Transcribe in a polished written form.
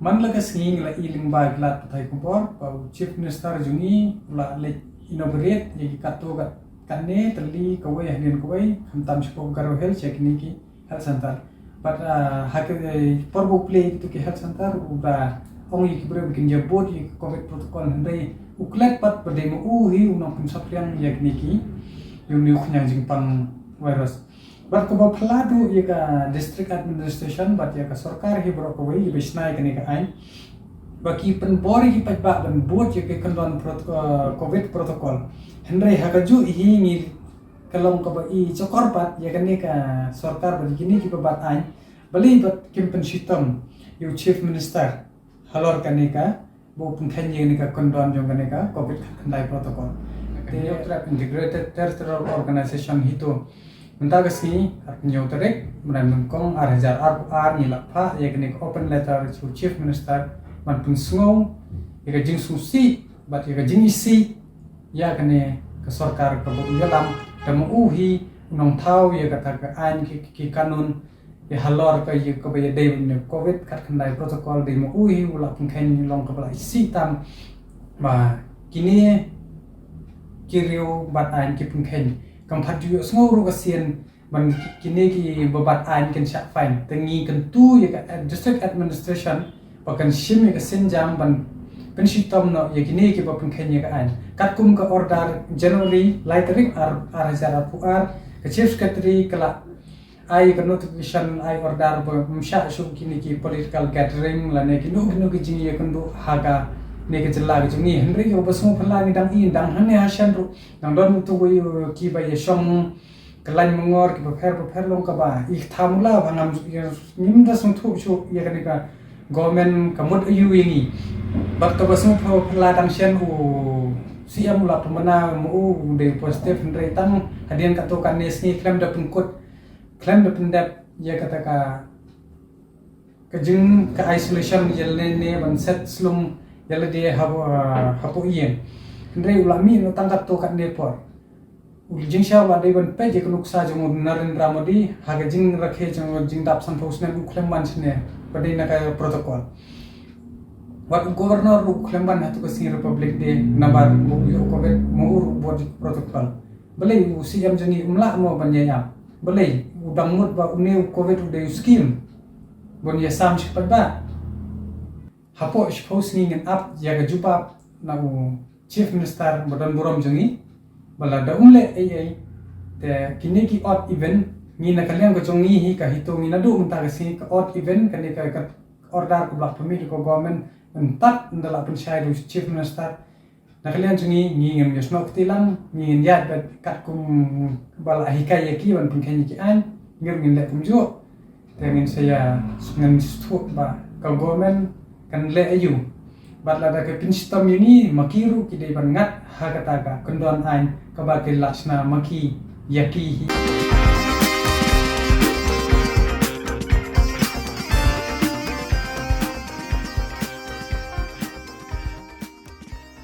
man la kasing la iling ba glat thai kumpor chief minister jungi la le inaugurate ye kato gat kanne tali kawai hanin kawai hamtam shpo garo health check ni ki health center but porbo play to ki health center uba only ki bre bikin jabot ye covid protocol handai uklet pat bade mu hi unang pinsapriang yak ni ki yung niu khnyang jingpang virus but ko phaladu ye ka district administration but ye ka sarkar hi bro ko wei bisnai kani ka ain baki penpori ki pajba ban bot ye ke kandon covid protocol hendrai hakaju hi ni kalong ka bai chokor pat ye kani ka sarkar bagi kini ki bat ain bali bat kimpen system you chief minister halor kani ka bo pungkhan ye ni ka kandon jong kani ka covid khandai protocol the integrated territorial organization hito Mentah kesini, artinya uterik, menanggung arhajar ar ni lapha, ya kini open letter to chief minister, man pun sungau, ya kajing susi, bat ya kajing isi, ya kini ke sarkar ke dalam, demo uhi, unong tau ya kata ke ain ki kanun, ya halor ke ya ke bayar day covid kat kendai protokol demo uhi, ulah pungkain long ke bala isi tam, bah kini kiriu bat ain ki pungkain. Kampat juga semua orang kasihan man kini ki babat ain kan syak fine tengi kan tu ya district administration bahkan sim ya senjam ban pensitom no ya kini ki bapun kenya ka ain katkum ka order generally lightering ar hazara puar ke chief secretary kala ai ka notification ai order ba msha shu kini ki political gathering la ne kinu ki jingi ya kan do haga ne ke jela ke jungi henry yo basmu phala ni dang in dang han ne hashan ru dang don tu go ki ba ye shong kelan mengor ki per long ka ba ik thamula bangam nim da sung thu chu ye ka ni ka government kamut ayu ini bat ka basmu phala dang shen u siam la pemana mu de positive henry tang hadian ka to kan ne sni claim da pungkut claim da pendap ye kata ka kejeng ka isolation jelne ne ban set slum yalla dia hapo ien ndre ulami no tangkat to kat nepor uljing sha wa dei ban pe je kunuk sa jong Narendra Modi haga jing rakhe jong jing dap san phosne uklem ban chne badai na ka protocol wat governor uklem ban hatu kasi republic de nabar mo yo covid mo bot protocol belai usiam jani umla mo ban ya belai udang mut ba une covid de scheme bon ya sam chpat ba hapo suppose ni ngan up jaga jupa na chief minister badan borom jongi bala da umle ai te kini ki odd event ni na kalian ko jongi hi ka hito ni na du unta ka si ka odd event kan ka order ko blak permit ko government entat ndala pun shai chief minister na kalian jongi ni ngam yasno ktilang ni ngiat bat kat kum bala hikaya ki wan pun kan ki an ngir ngin le kum jo te ngin saya ngan stu ba ka government kan le ayu bat la da ke pinstam ini makiru ki de ban ngat ha kata ka kondon ain ka ba ke laksna maki yaki hi